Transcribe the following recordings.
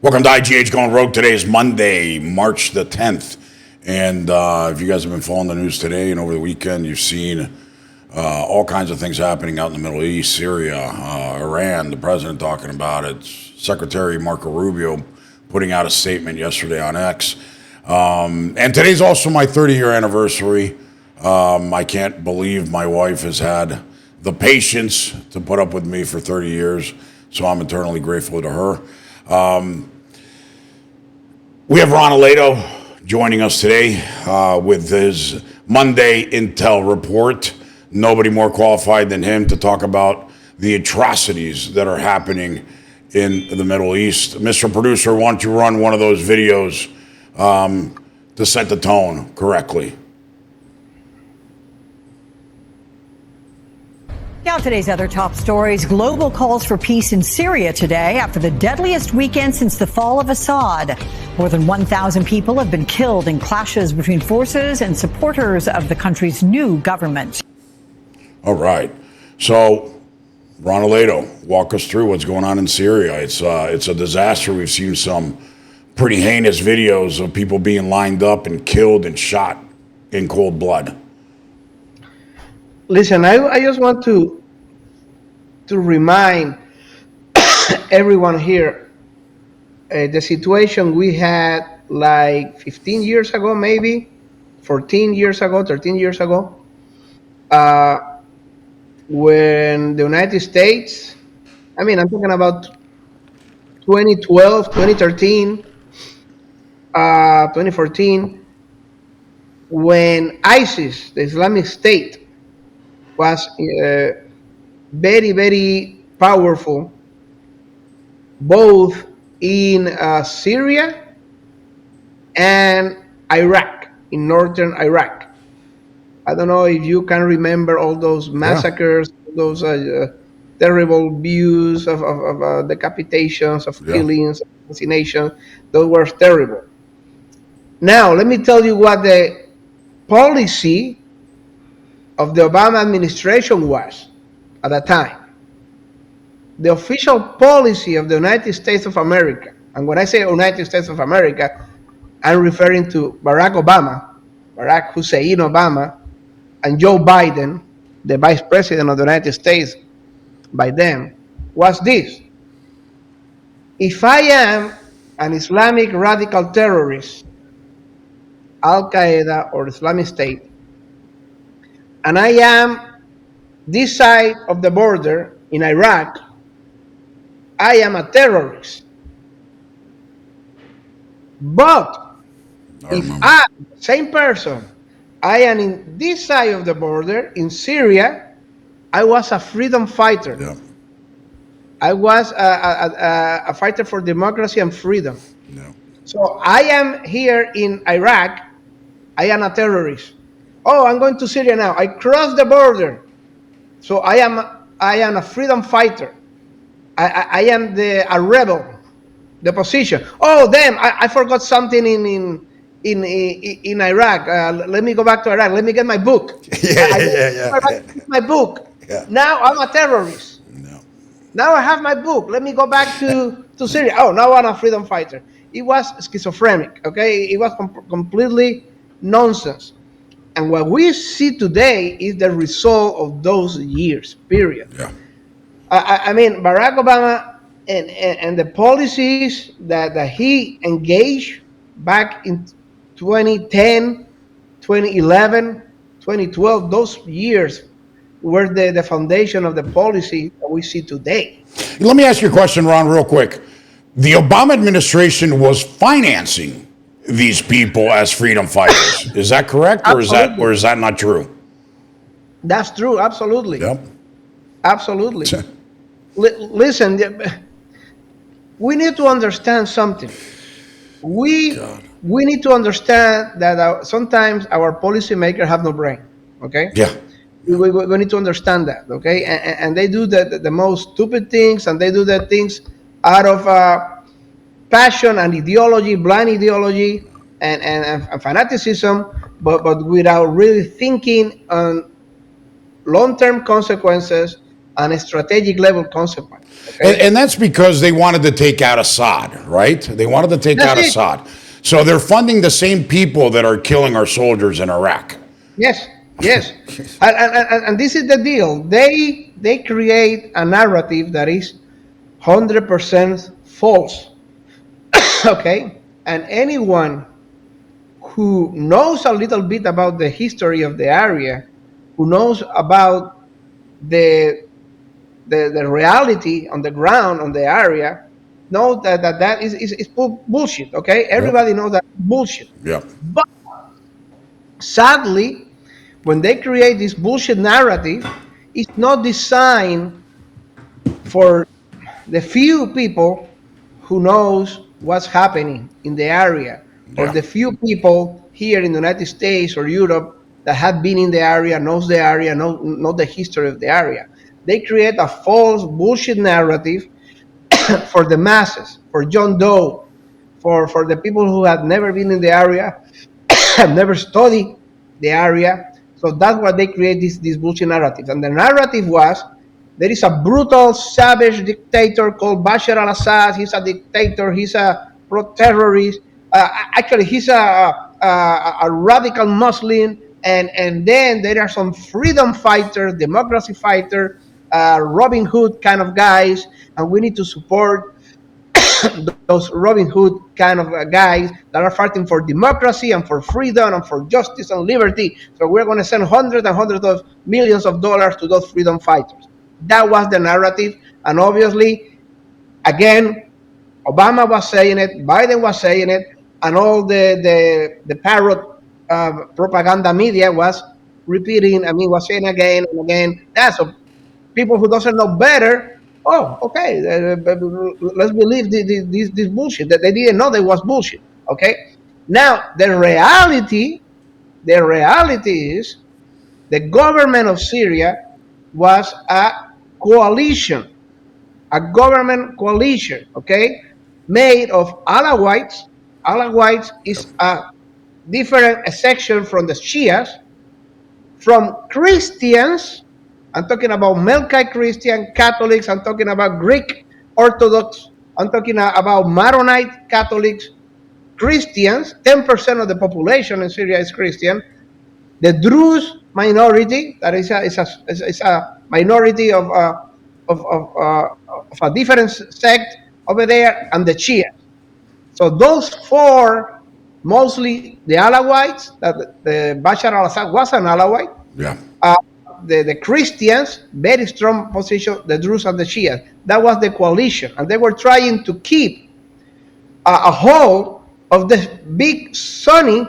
Welcome to IGH Going Rogue. Today is Monday, March the 10th. And if you guys have been following the news today and over the weekend, you've seen all kinds of things happening out in the Middle East, Syria, Iran, the president talking about it, Secretary Marco Rubio putting out a statement yesterday on X. And today's also my 30-year anniversary. I can't believe my wife has had the patience to put up with me for 30 years, so I'm eternally grateful to her. We have Ron Aledo joining us today with his Monday Intel report. Nobody more qualified than him to talk about the atrocities that are happening in the Middle East. Mr. Producer, why don't you run one of those videos to set the tone correctly? Now today's other top stories. Global calls for peace in Syria today after the deadliest weekend since the fall of Assad. More than 1,000 people have been killed in clashes between forces and supporters of the country's new government. All right. So, Ron Aledo, walk us through what's going on in Syria. It's a disaster. We've seen some pretty heinous videos of people being lined up and killed and shot in cold blood. Listen, I just want to remind everyone here the situation we had like 15 years ago, maybe 14 years ago, 13 years ago, when the United States, I'm talking about 2012, 2013, 2014, when ISIS, the Islamic State, was very, very powerful, both in Syria and Iraq, in northern Iraq. I don't know if you can remember all those massacres, those terrible views of decapitations, of killings, assassinations. Those were terrible. Now, let me tell you what the policy of the Obama administration was at that time. The official policy of the United States of America, and when I say United States of America, I'm referring to Barack Obama, Barack Hussein Obama, and Joe Biden, the Vice President of the United States by then, was this: if I am an Islamic radical terrorist, Al-Qaeda or Islamic State, and I am this side of the border in Iraq, I am a terrorist. But if I, same person, I am in this side of the border in Syria, I was a freedom fighter. Yeah. I was a fighter for democracy and freedom. Yeah. So I am here in Iraq, I am a terrorist. Oh, I'm going to Syria now. I crossed the border. So I am a freedom fighter. I am a rebel, the position. Oh, damn, I forgot something in Iraq. Let me go back to Iraq. Let me get my book. My book. Yeah. Now I'm a terrorist. No. Now I have my book. Let me go back to Syria. Oh, now I'm a freedom fighter. It was schizophrenic, okay? It was completely nonsense. And what we see today is the result of those years, period. Yeah. Barack Obama and the policies that he engaged back in 2010, 2011, 2012, those years were the foundation of the policy that we see today. Let me ask you a question, Ron, real quick. The Obama administration was financing these people as freedom fighters. Is that correct, or is that not true? That's true. Absolutely. Yep. Absolutely. Listen, we need to understand something. We need to understand that sometimes our policymakers have no brain. Okay. Yeah. We need to understand that. Okay. And they do the most stupid things, and they do the things out of passion and ideology, blind ideology, and fanaticism, but without really thinking on long-term consequences and a strategic level consequence. Okay? And that's because they wanted to take out Assad, right? They wanted to take out Assad. So they're funding the same people that are killing our soldiers in Iraq. Yes, yes. And this is the deal. They create a narrative that is 100% false. Okay? And anyone who knows a little bit about the history of the area, who knows about the reality on the ground on the area, know that is bullshit. Okay, everybody knows that bullshit. Yeah. But sadly, when they create this bullshit narrative, it's not designed for the few people who knows what's happening in the area, or the few people here in the United States or Europe that have been in the area, knows the area, know the history of the area. They create a false bullshit narrative for the masses, for John Doe, for the people who have never been in the area, have never studied the area. So that's why they create these bullshit narratives. And the narrative was, there is a brutal, savage dictator called Bashar al-Assad. He's a dictator. He's a pro-terrorist. Actually, he's a radical Muslim. And then there are some freedom fighters, democracy fighters, Robin Hood kind of guys, and we need to support those Robin Hood kind of guys that are fighting for democracy and for freedom and for justice and liberty. So we're going to send hundreds and hundreds of millions of dollars to those freedom fighters. That was the narrative. And obviously, again, Obama was saying it, Biden was saying it, and all the parrot propaganda media was repeating, was saying again and again. That's people who doesn't know better. Oh, okay, let's believe this bullshit that they didn't know there was bullshit. Okay, now the reality is the government of Syria was a coalition, a government coalition. Okay, made of Alawites. Alawites is a different section from the Shias, from Christians. I'm talking about Melkite Christian, Catholics. I'm talking about Greek Orthodox. I'm talking about Maronite Catholics, Christians. 10% of the population in Syria is Christian. The Druze minority, that is a minority of a different sect over there, and the Shia. So those four, mostly the Alawites, that the Bashar al-Assad was an Alawite. Yeah. The Christians, very strong position, the Druze and the Shia. That was the coalition. And they were trying to keep a hold of the big Sunni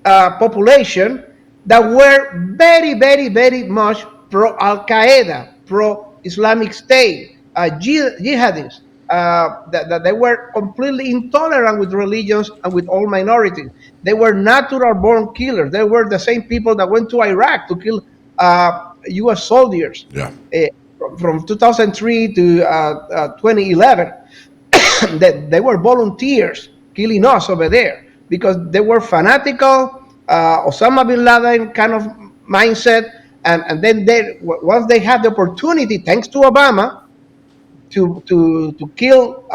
population that were very, very, very much pro-Al-Qaeda, pro-Islamic State, jihadists. That they were completely intolerant with religions and with all minorities. They were natural-born killers. They were the same people that went to Iraq to kill U.S. soldiers. Yeah. From 2003 to 2011, they were volunteers killing us over there because they were fanatical, Osama bin Laden kind of mindset, and then once they had the opportunity, thanks to Obama, to kill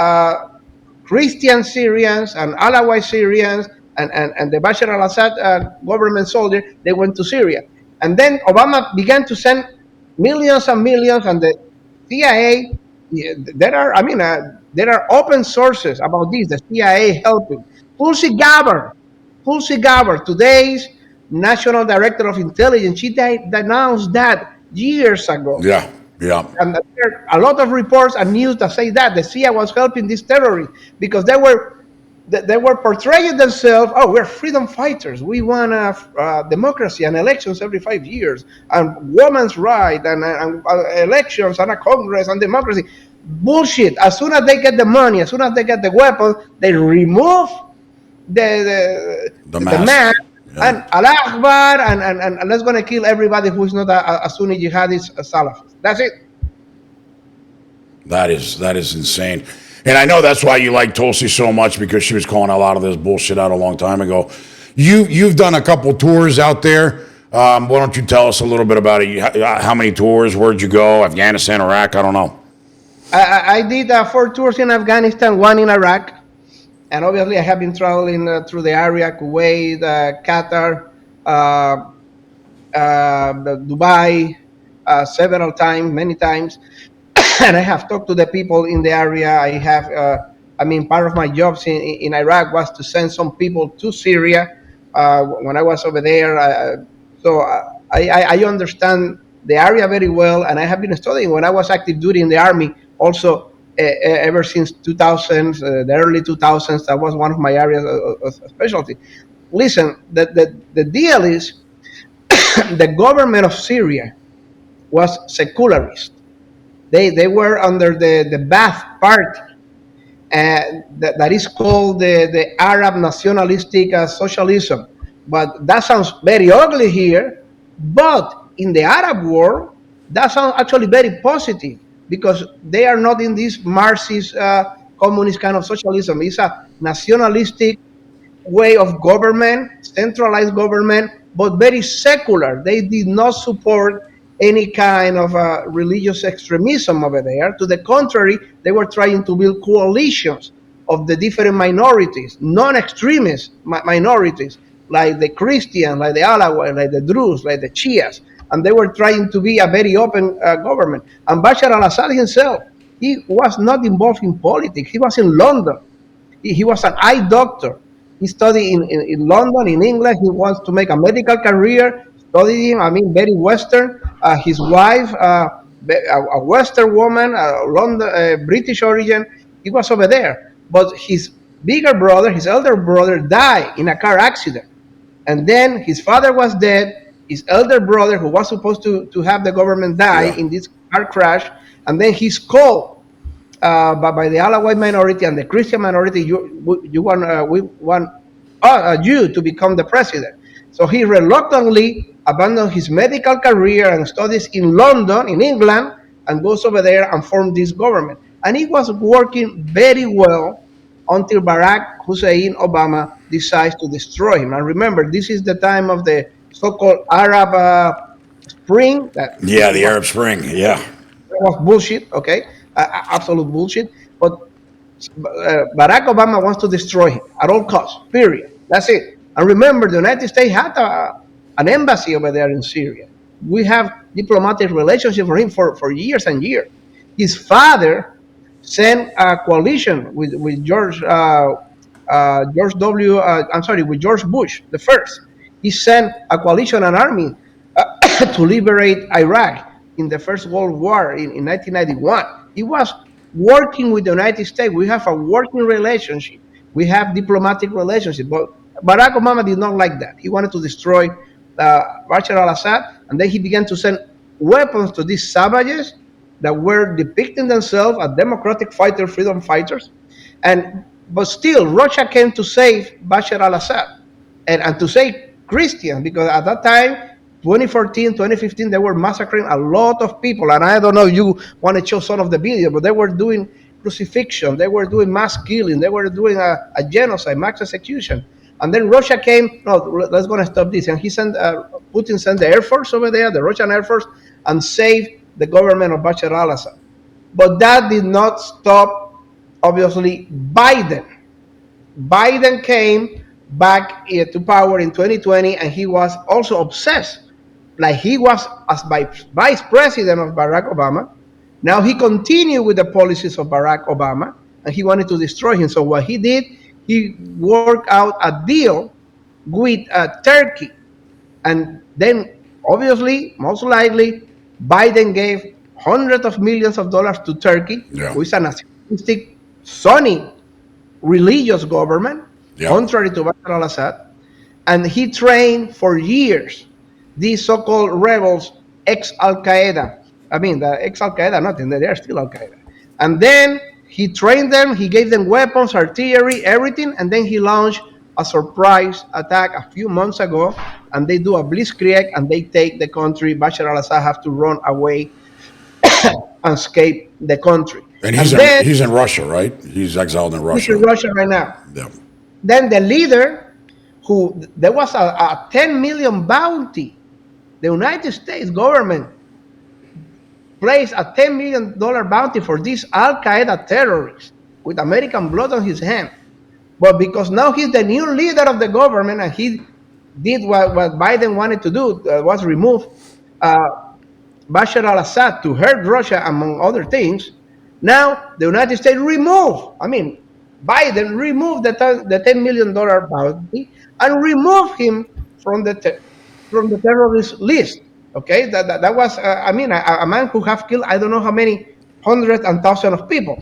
Christian Syrians and Alawite Syrians and the Bashar al-Assad government soldier, they went to Syria. And then Obama began to send millions and millions, and the CIA, there are open sources about this, the CIA helping. Tulsi Gabbard, today's National Director of Intelligence, she announced that years ago. Yeah, yeah. And there are a lot of reports and news that say that the CIA was helping these terrorists because they were portraying themselves, oh, we're freedom fighters. We want democracy and elections every 5 years, and women's rights, and elections, and a Congress, and democracy. Bullshit. As soon as they get the money, as soon as they get the weapons, they remove the mask, yeah. And Allah Akbar, and let's going to kill everybody who is not a Sunni jihadist, a Salafist. That's it. That is insane. And I know that's why you like Tulsi so much, because she was calling a lot of this bullshit out a long time ago. You've done a couple tours out there. Why don't you tell us a little bit about it? How many tours? Where'd you go? Afghanistan, Iraq? I don't know. I did 4 tours in Afghanistan, one in Iraq, and obviously I have been traveling through the area, Kuwait, Qatar, uh, Dubai, several times, many times. And I have talked to the people in the area. Part of my jobs in Iraq was to send some people to Syria when I was over there. I understand the area very well, and I have been studying when I was active duty in the army. Also, ever since 2000s, the early 2000s, that was one of my areas of specialty. Listen, the deal is the government of Syria was secularist. They were under the Ba'ath Party, that is called the Arab nationalistic socialism. But that sounds very ugly here. But in the Arab world, that sounds actually very positive because they are not in this Marxist communist kind of socialism. It's a nationalistic way of government, centralized government, but very secular. They did not support any kind of religious extremism over there. To the contrary, they were trying to build coalitions of the different minorities, non-extremist minorities, like the Christians, like the Alawite, like the Druze, like the Shias. And they were trying to be a very open government. And Bashar al-Assad himself, he was not involved in politics. He was in London. He was an eye doctor. He studied in London, in England. He wants to make a medical career, studying, very Western. His wife, a Western woman, London, British origin, he was over there. But his bigger brother, his elder brother, died in a car accident. And then his father was dead. His elder brother, who was supposed to have the government die in this car crash, and then he's called by the Alawite minority and the Christian minority, we want you to become the president. So he reluctantly abandoned his medical career and studies in London, in England, and goes over there and formed this government. And it was working very well until Barack Hussein Obama decides to destroy him. And remember, this is the time of the so-called Arab Spring. The Arab Spring, yeah. It was bullshit, okay? Absolute bullshit. But Barack Obama wants to destroy him at all costs, period. That's it. And remember, the United States had an embassy over there in Syria. We have diplomatic relationship for him for years and years. His father sent a coalition with George Bush the first. He sent a coalition, an army to liberate Iraq in the First World War in 1991. He was working with the United States. We have a working relationship. We have diplomatic relationship. But Barack Obama did not like that. He wanted to destroy Bashar al-Assad, and then he began to send weapons to these savages that were depicting themselves as democratic fighters, freedom fighters. But still, Russia came to save Bashar al-Assad and to save Christians, because at that time, 2014, 2015, they were massacring a lot of people. And I don't know if you want to show some of the video, but they were doing crucifixion. They were doing mass killing. They were doing a genocide, mass execution. And then Russia came, no, let's go and stop this. And Putin sent the Air Force over there, the Russian Air Force, and saved the government of Bashar al-Assad. But that did not stop, obviously, Biden. Biden came back to power in 2020, and he was also obsessed. Like he was as vice president of Barack Obama. Now he continued with the policies of Barack Obama, and he wanted to destroy him. So what he did, he worked out a deal with Turkey. And then, obviously, most likely, Biden gave hundreds of millions of dollars to Turkey, who is a nationalistic, Sunni, religious government, contrary to Bashar al-Assad. And he trained for years these so-called rebels, ex-Al-Qaeda. The ex-Al-Qaeda, nothing, they are still Al-Qaeda. And then he trained them, he gave them weapons, artillery, everything, and then he launched a surprise attack a few months ago, and they do a blitzkrieg, and they take the country. Bashar al-Assad have to run away and escape the country. And he's in Russia, right? He's exiled in Russia. He's in Russia right now. Yeah. Then the leader, there was a 10 million bounty the United States government placed a $10 million bounty for this Al Qaeda terrorist with American blood on his hand. But because now he's the new leader of the government and he did what Biden wanted to do, was remove Bashar al-Assad to hurt Russia, among other things. Now the United States Biden removed the $10 million bounty and removed him from the terrorist list. Okay, that was a man who have killed I don't know how many hundreds and thousands of people.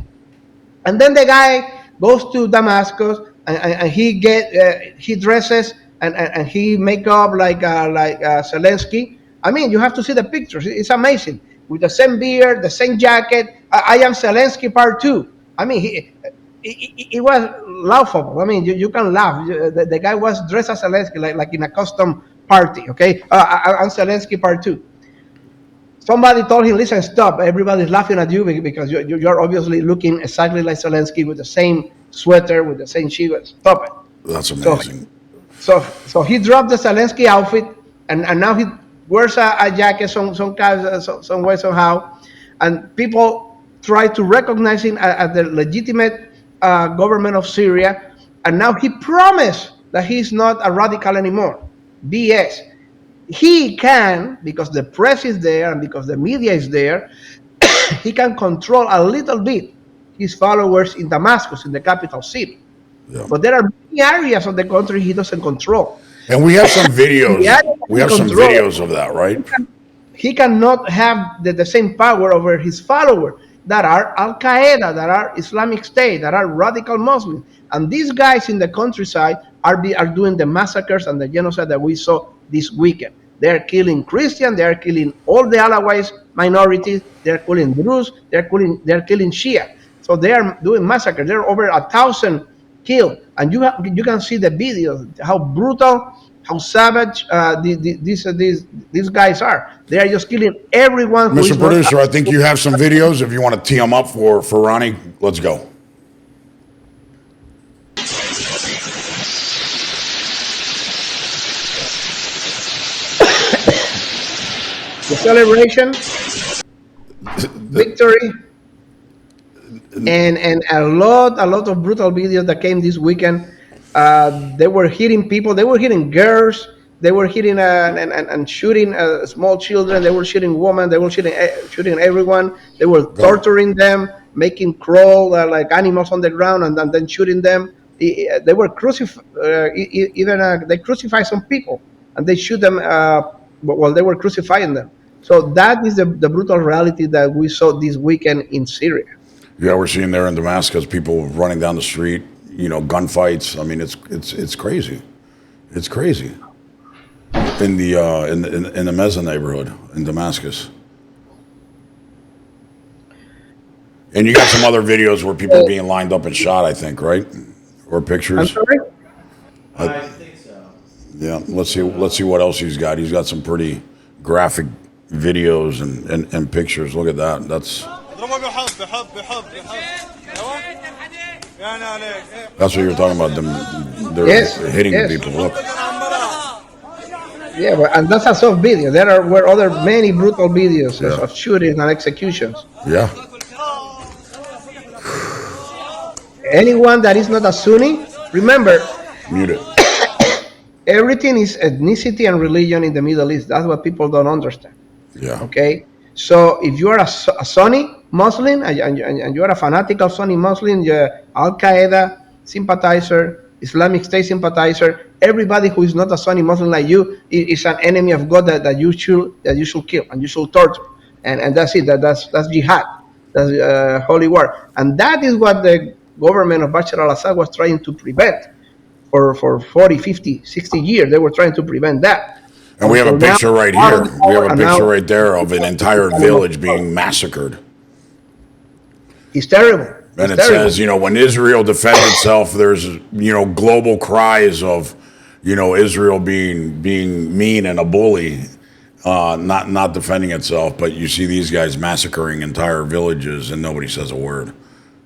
And then the guy goes to Damascus and he dresses and he make up like Zelensky. You have to see the pictures. It's amazing. With the same beard, the same jacket. I am Zelensky part 2. It was laughable. You can laugh. The guy was dressed as Zelensky, like in a custom party. Okay, I'm Zelensky part 2. Somebody told him, "Listen, stop! Everybody's laughing at you because you're obviously looking exactly like Zelensky with the same sweater, with the same shoes. Stop it!" That's amazing. So he dropped the Zelensky outfit, and now he wears a jacket some way somehow, and people try to recognize him as the legitimate government of Syria, and now he promised that he's not a radical anymore. BS. He can, because the press is there and because the media is there, he can control a little bit his followers in Damascus, in the capital city. Yeah. But there are many areas of the country he doesn't control. And we have some videos. We have some videos of that, right? He cannot have the same power over his followers that are Al Qaeda, that are Islamic State, that are radical Muslims. And these guys in the countryside are doing the massacres and the genocide that we saw this weekend. They are killing Christians. They are killing all the Alawite minorities. They are killing Druze. They are killing Shia. So they are doing massacres. There are over 1,000 killed, and you can see the videos how brutal, how savage these guys are. They are just killing everyone. Mr. Producer, I think you have some videos. If you want to tee them up for Ronnie, let's go. The celebration, victory, and a lot of brutal videos that came this weekend. They were hitting people. They were hitting girls. They were hitting and shooting small children. They were shooting women. They were shooting everyone. They were torturing them, making crawl like animals on the ground, and then shooting them. They were crucified. They crucified some people, and they shoot them while they were crucifying them. So that is the brutal reality that we saw this weekend in Syria. Yeah, we're seeing there in Damascus people running down the street, gunfights. It's crazy. It's crazy. In the Meza neighborhood in Damascus. And you got some other videos where people are being lined up and shot, I think, right? Or pictures. I'm sorry? I think so. Yeah, let's see what else he's got. He's got some pretty graphic videos and pictures. Look at that. That's what you're talking about. They're hitting people. Look. Yeah, and that's a soft video. There were many brutal videos of shootings and executions. Yeah. Anyone that is not a Sunni, remember, mute it. Everything is ethnicity and religion in the Middle East. That's what people don't understand. Yeah. Okay. So if you are a Sunni Muslim and you are a fanatical Sunni Muslim, you're Al Qaeda sympathizer, Islamic State sympathizer, everybody who is not a Sunni Muslim like you is an enemy of God that you should kill and you should torture. And that's it. That's jihad. That's holy war. And that is what the government of Bashar al-Assad was trying to prevent for 40, 50, 60 years. They were trying to prevent that. And we have a picture right here. We have a picture right there of an entire village being massacred. It's terrible. And it says, when Israel defends itself, there's, global cries of, Israel being mean and a bully, not defending itself. But you see these guys massacring entire villages and nobody says a word.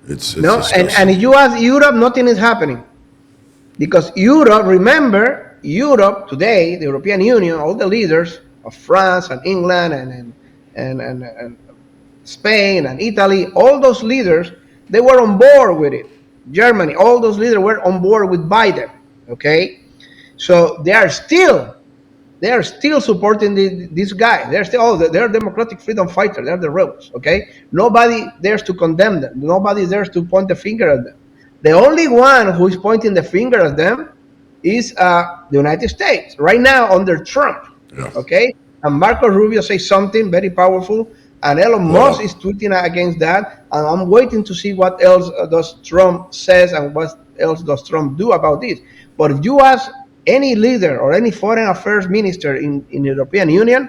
It's no, and if you ask Europe, nothing is happening. Because Europe, remember, Europe today, the European Union, all the leaders of France and England and Spain and Italy, all those leaders, they were on board with it. Germany, all those leaders were on board with Biden. Okay, so they are still supporting this guy. They're still, they're democratic freedom fighters. They're the rebels. Okay, nobody dares to condemn them. Nobody dares to point the finger at them. The only one who is pointing the finger at them is the United States right now under Trump. Yeah. Okay, and Marco Rubio says something very powerful, and Elon Musk is tweeting against that. And I'm waiting to see what else does Trump says and what else does Trump do about this. But if you ask any leader or any foreign affairs minister in the European Union,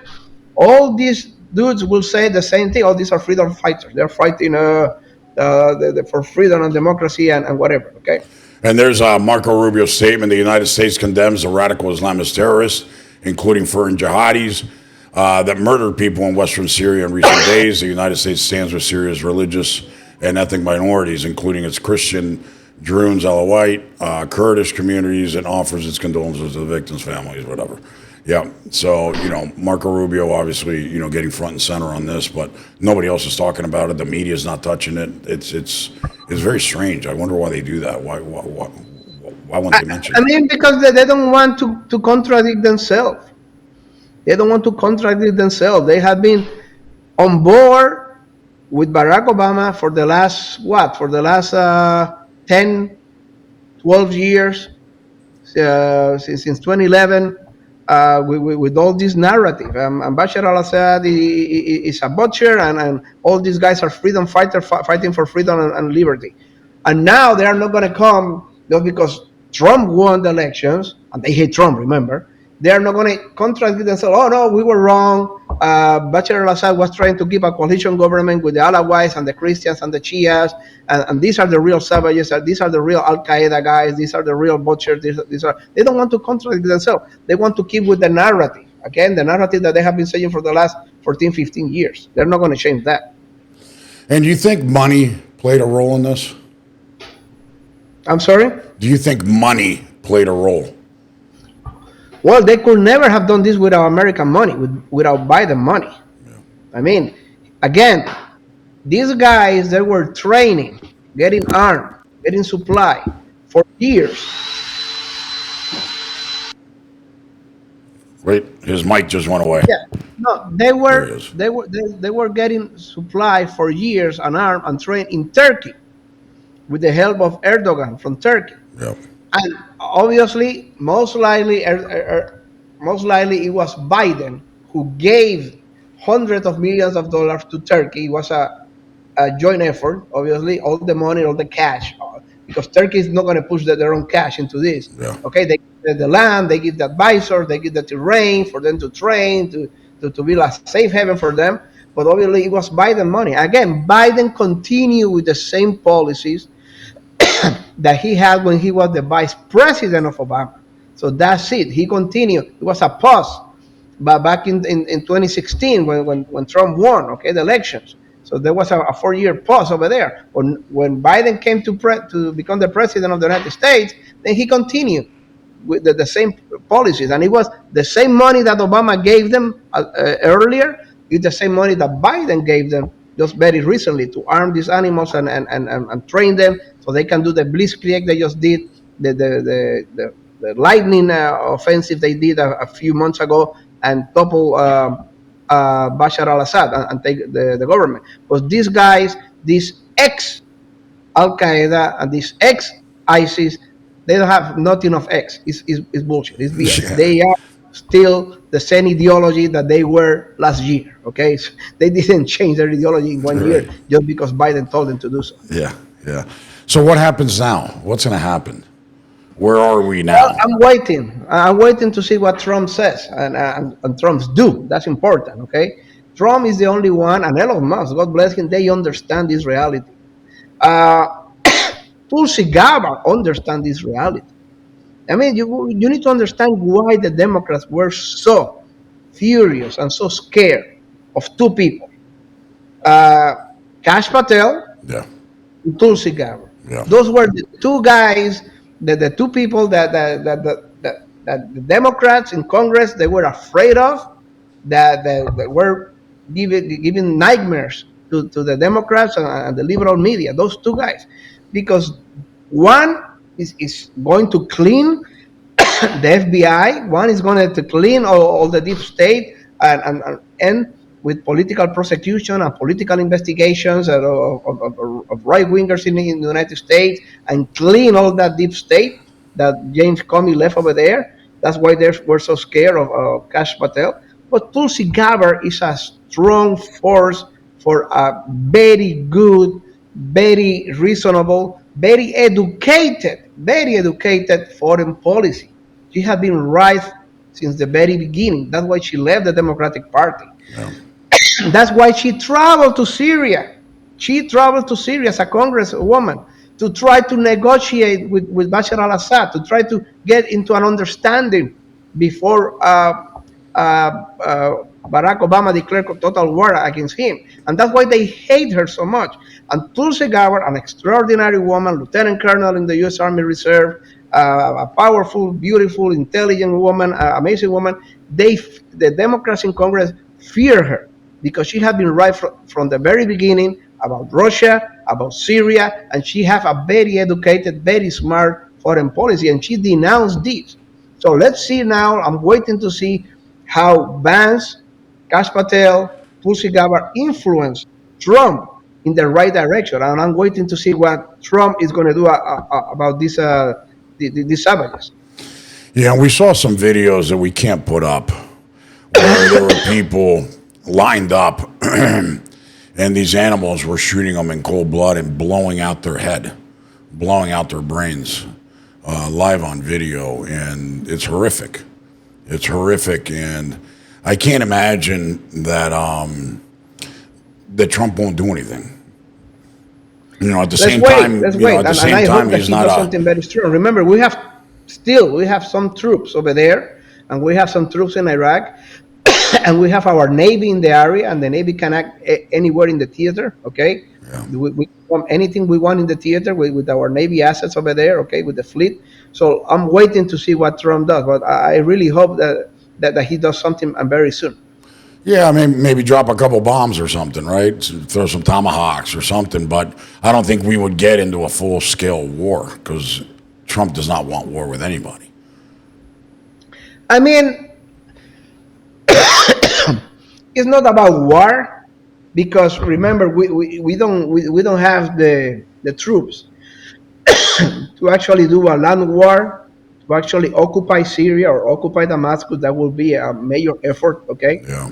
all these dudes will say the same thing. All these are freedom fighters. They're fighting for freedom and democracy and whatever. Okay. And there's Marco Rubio's statement. The United States condemns the radical Islamist terrorists, including foreign jihadis, that murdered people in western Syria in recent days. The United States stands with Syria's religious and ethnic minorities, including its Christian, Druze, Alawite, Kurdish communities, and offers its condolences to the victims' families, whatever. Yeah. So, Marco Rubio, obviously, getting front and center on this, but nobody else is talking about it. The media is not touching it. It's very strange. I wonder why they do that. Why won't they mention it? I mean, because they don't want to contradict themselves. They don't want to contradict themselves. They have been on board with Barack Obama for the last 10, 12 years, since 2011, with all this narrative. And Bashar al-Assad is a butcher, and all these guys are freedom fighters fighting for freedom and liberty. And now they are not going to come just because Trump won the elections, and they hate Trump, remember. They are not going to contradict themselves. Oh, no, we were wrong. Bashar al-Assad was trying to keep a coalition government with the Alawites and the Christians and the Shias, and these are the real savages. These are the real Al-Qaeda guys. These are the real butchers. They don't want to contradict themselves. They want to keep with the narrative. Again, the narrative that they have been saying for the last 14, 15 years. They're not going to change that. And do you think money played a role in this? I'm sorry? Do you think money played a role? Well, they could never have done this without American money, without Biden money. Yeah. I mean, again, these guys, they were training, getting armed, getting supply for years. Wait, his mic just went away. Yeah, no, they were getting supply for years and armed and trained in Turkey with the help of Erdogan from Turkey. Yeah. And obviously, most likely it was Biden who gave hundreds of millions of dollars to Turkey. It was a joint effort, obviously, all the money, all the cash, because Turkey is not going to push their own cash into this. Yeah. Okay, they give the land, they give the advisors, they give the terrain for them to train, to build a safe haven for them. But obviously, it was Biden money. Again, Biden continued with the same policies that he had when he was the vice president of Obama. So that's it. He continued. It was a pause, but back in 2016 when Trump won, the elections. So there was a 4-year pause over there. When Biden came to become the president of the United States, then he continued with the same policies, and it was the same money that Obama gave them earlier. It's the same money that Biden gave them just very recently to arm these animals and train them so they can do the blitzkrieg they just did, the lightning offensive they did a few months ago, and topple Bashar al-Assad and take the government. But these guys, these ex-Al-Qaeda and these ex-ISIS, they don't have nothing of X. It's bullshit. It's BS. Yeah. They are still the same ideology that they were last year. Okay, so they didn't change their ideology in 1 year just because Biden told them to do so. Yeah. So what happens now? What's going to happen? Where are we now? Well, I'm waiting to see what Trump says and Trump's do. That's important. Okay, Trump is the only one, and Elon Musk, God bless him, they understand this reality. Tulsi Gabbard understand this reality. I mean, you need to understand why the Democrats were so furious and so scared of two people, Kash Patel and Tulsi Gabbard. Yeah. Those were the two guys, the two people that the Democrats in Congress, they were afraid of. that were giving nightmares to the Democrats and the liberal media. Those two guys, because one is going to clean the FBI. One is going to clean all the deep state and end with political prosecution and political investigations of right wingers in the United States and clean all that deep state that James Comey left over there. That's why they were so scared of Kash Patel. But Tulsi Gabbard is a strong force for a very good, very reasonable, very educated foreign policy. She has been right since the very beginning. That's why she left the Democratic Party. Yeah. That's why she traveled to Syria. She traveled to Syria as a congresswoman to try to negotiate with Bashar al-Assad, to try to get into an understanding before Barack Obama declared total war against him. And that's why they hate her so much. And Tulsi Gabbard, an extraordinary woman, lieutenant colonel in the U.S. Army Reserve, a powerful, beautiful, intelligent woman, amazing woman, the Democrats in Congress fear her because she has been right from the very beginning about Russia, about Syria, and she has a very educated, very smart foreign policy, and she denounced this. So let's see now. I'm waiting to see how Vance, Kash Patel, Tulsi Gabbard influence Trump in the right direction, and I'm waiting to see what Trump is going to do about these savages. Yeah, we saw some videos that we can't put up where there were people lined up and these animals were shooting them in cold blood and blowing out their head, blowing out their brains, live on video, and it's horrific. It's horrific, and I can't imagine that that Trump won't do anything. You know, at the same time, let's wait. At the same time, he's not something very strong. Remember, we have some troops over there, and we have some troops in Iraq, and we have our Navy in the area, and the Navy can act anywhere in the theater. Okay, yeah. We want anything we want in the theater with our Navy assets over there. Okay, with the fleet. So I'm waiting to see what Trump does, but I really hope that he does something very soon. Yeah, I mean, maybe drop a couple bombs or something, right? Throw some tomahawks or something, but I don't think we would get into a full-scale war because Trump does not want war with anybody. I mean, it's not about war because remember we don't have the troops to actually do a land war, to actually occupy Syria or occupy Damascus. That will be a major effort, okay? Yeah.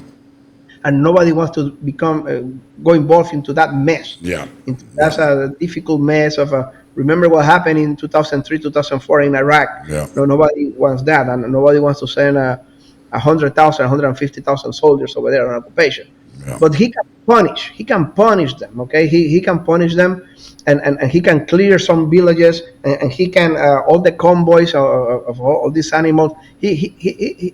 And nobody wants to become go involved into that mess. Yeah. That's a difficult mess of remember what happened in 2003, 2004 in Iraq. Yeah. No, nobody wants that, and nobody wants to send 100,000, 150,000 soldiers over there on occupation. Yeah. But he can punish. He can punish them. Okay, he can punish them, and he can clear some villages, and he can all the convoys of all these animals. He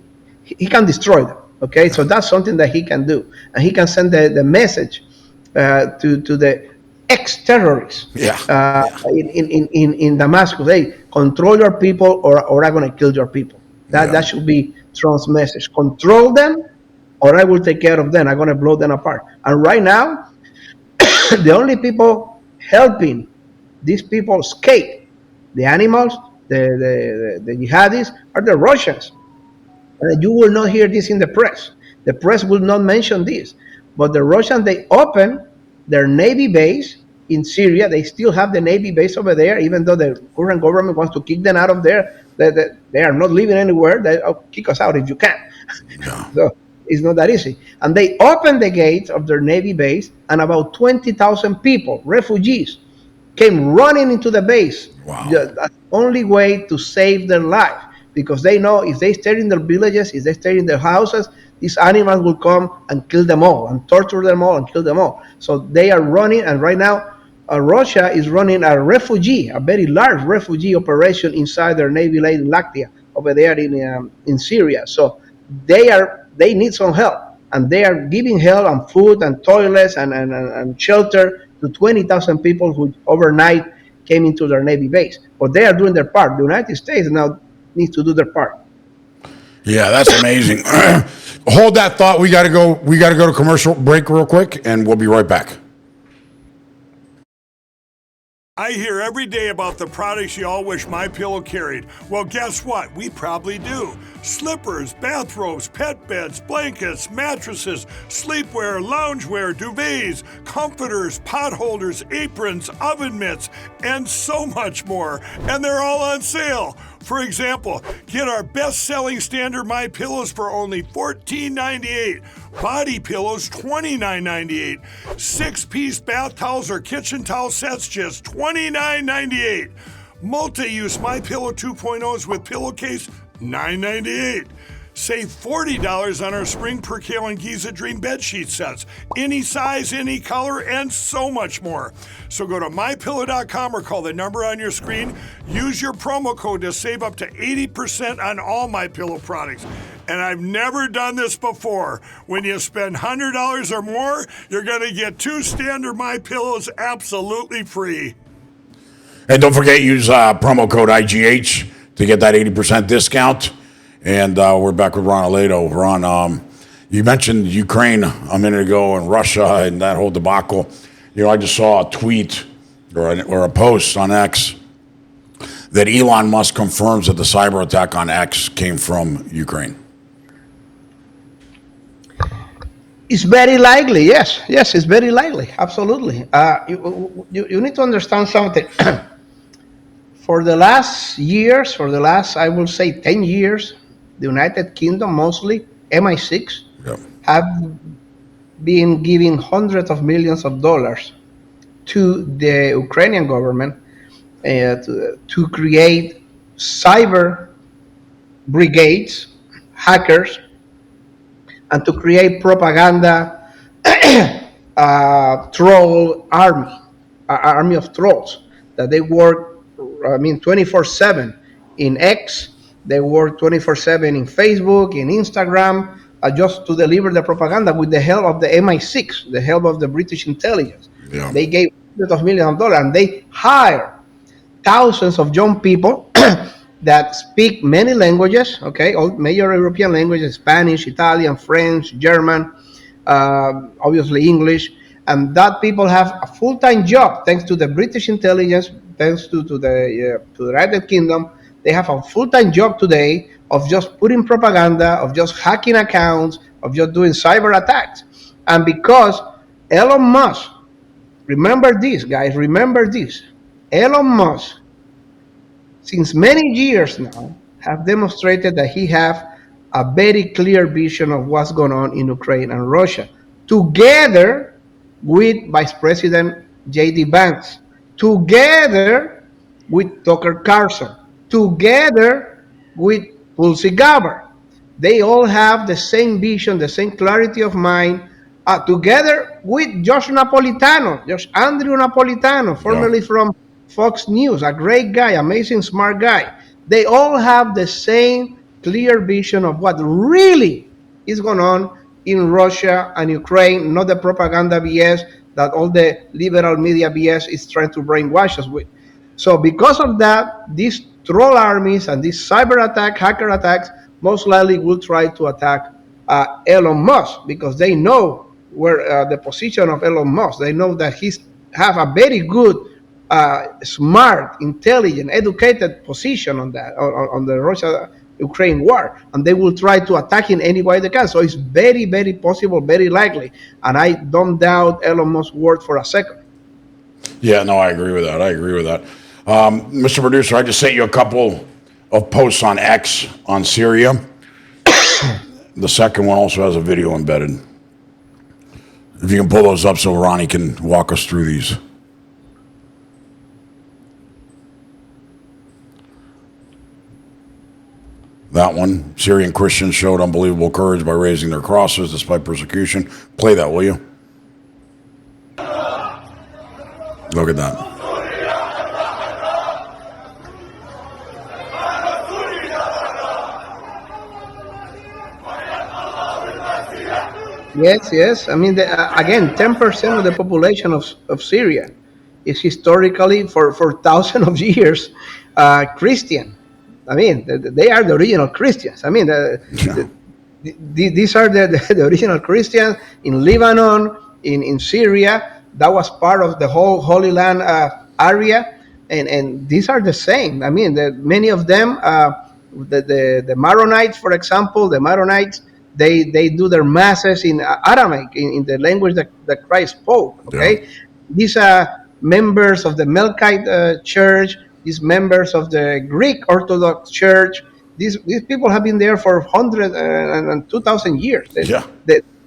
can destroy them. Okay, so that's something that he can do, and he can send the message to the ex-terrorists in Damascus. Hey, control your people, or I'm going to kill your people. That should be Trump's message. Control them, or I will take care of them. I'm going to blow them apart. And right now, the only people helping these people escape, the animals, the jihadis, are the Russians. You will not hear this in the press. The press will not mention this. But the Russians, they open their Navy base in Syria. They still have the Navy base over there, even though the current government wants to kick them out of there. They are not living anywhere. They kick us out if you can. Yeah. So it's not that easy. And they open the gates of their Navy base, and about 20,000 people, refugees, came running into the base. Wow. That's the only way to save their life. Because they know if they stay in their villages, if they stay in their houses, these animals will come and kill them all, and torture them all, and kill them all. So they are running, and right now, Russia is running a very large refugee operation inside their Navy base in Latakia, over there in Syria. So they need some help, and they are giving help and food and toilets and shelter to 20,000 people who overnight came into their Navy base. But they are doing their part. The United States now needs to do their part. Yeah, that's amazing. Hold that thought. We got to go. We got to go to commercial break real quick, and we'll be right back. I hear every day about the products you all wish MyPillow carried. Well, guess what? We probably do. Slippers, bathrobes, pet beds, blankets, mattresses, sleepwear, loungewear, duvets, comforters, pot holders, aprons, oven mitts, and so much more. And they're all on sale. For example, get our best-selling standard MyPillows for only $14.98. Body pillows, $29.98. 6-piece bath towels or kitchen towel sets, just $29.98. Multi-use MyPillow 2.0s with pillowcase, $9.98. Save $40 on our Spring Percale and Giza Dream bedsheet sets. Any size, any color, and so much more. So go to MyPillow.com or call the number on your screen. Use your promo code to save up to 80% on all MyPillow products. And I've never done this before. When you spend $100 or more, you're going to get 2 standard MyPillows absolutely free. And don't forget, use promo code IGH to get that 80% discount. And we're back with Ron Aledo. Ron, you mentioned Ukraine a minute ago and Russia and that whole debacle. You know, I just saw a tweet or a post on X that Elon Musk confirms that the cyber attack on X came from Ukraine. It's very likely, yes. Yes, it's very likely, absolutely. You need to understand something. For the last, I will say 10 years, the United Kingdom, mostly MI6, have been giving hundreds of millions of dollars to the Ukrainian government to create cyber brigades, hackers, and to create propaganda troll army of trolls that they work 24/7 in X. They work 24/7 in Facebook, in Instagram, just to deliver the propaganda with the help of the MI6, the help of the British intelligence. Yeah. They gave hundreds of millions of dollars, and they hire thousands of young people that speak many languages, okay, all major European languages, Spanish, Italian, French, German, obviously English, and that people have a full-time job thanks to the British intelligence, thanks to the United Kingdom. They have a full-time job today of just putting propaganda, of just hacking accounts, of just doing cyber attacks. And because Elon Musk, remember this, guys, remember this, Elon Musk, since many years now, have demonstrated that he have a very clear vision of what's going on in Ukraine and Russia, together with Vice President J.D. Vance, together with Tucker Carlson, together with Tulsi Gabbard. They all have the same vision, the same clarity of mind, together with Josh Andrew Napolitano, formerly from Fox News, a great guy, amazing, smart guy. They all have the same clear vision of what really is going on in Russia and Ukraine, not the propaganda BS that all the liberal media BS is trying to brainwash us with. So because of that, these troll armies and these cyber attack, hacker attacks, most likely will try to attack Elon Musk, because they know where the position of Elon Musk. They know that he's have a very good, smart, intelligent, educated position on that, on the Russia-Ukraine war, and they will try to attack in any way they can. So it's very, very possible, very likely, and I don't doubt Elon Musk's word for a second. Yeah, no, I agree with that. Mr. Producer, I just sent you a couple of posts on X on Syria. The second one also has a video embedded. If you can pull those up so Ronnie can walk us through these. That one, Syrian Christians showed unbelievable courage by raising their crosses despite persecution. Play that, will you? Look at that. Yes. I mean, again, 10% of the population of Syria is historically, for thousands of years, Christian. I mean, they are the original Christians. I mean, These are the original Christians in Lebanon, in Syria. That was part of the whole Holy Land area, and these are the same. I mean, many of them, the Maronites, for example, the Maronites, they do their masses in Aramaic, in the language that Christ spoke. Yeah. Okay, these are members of the Melkite church, these members of the Greek Orthodox church. These people have been there for 2,000 years. Yeah.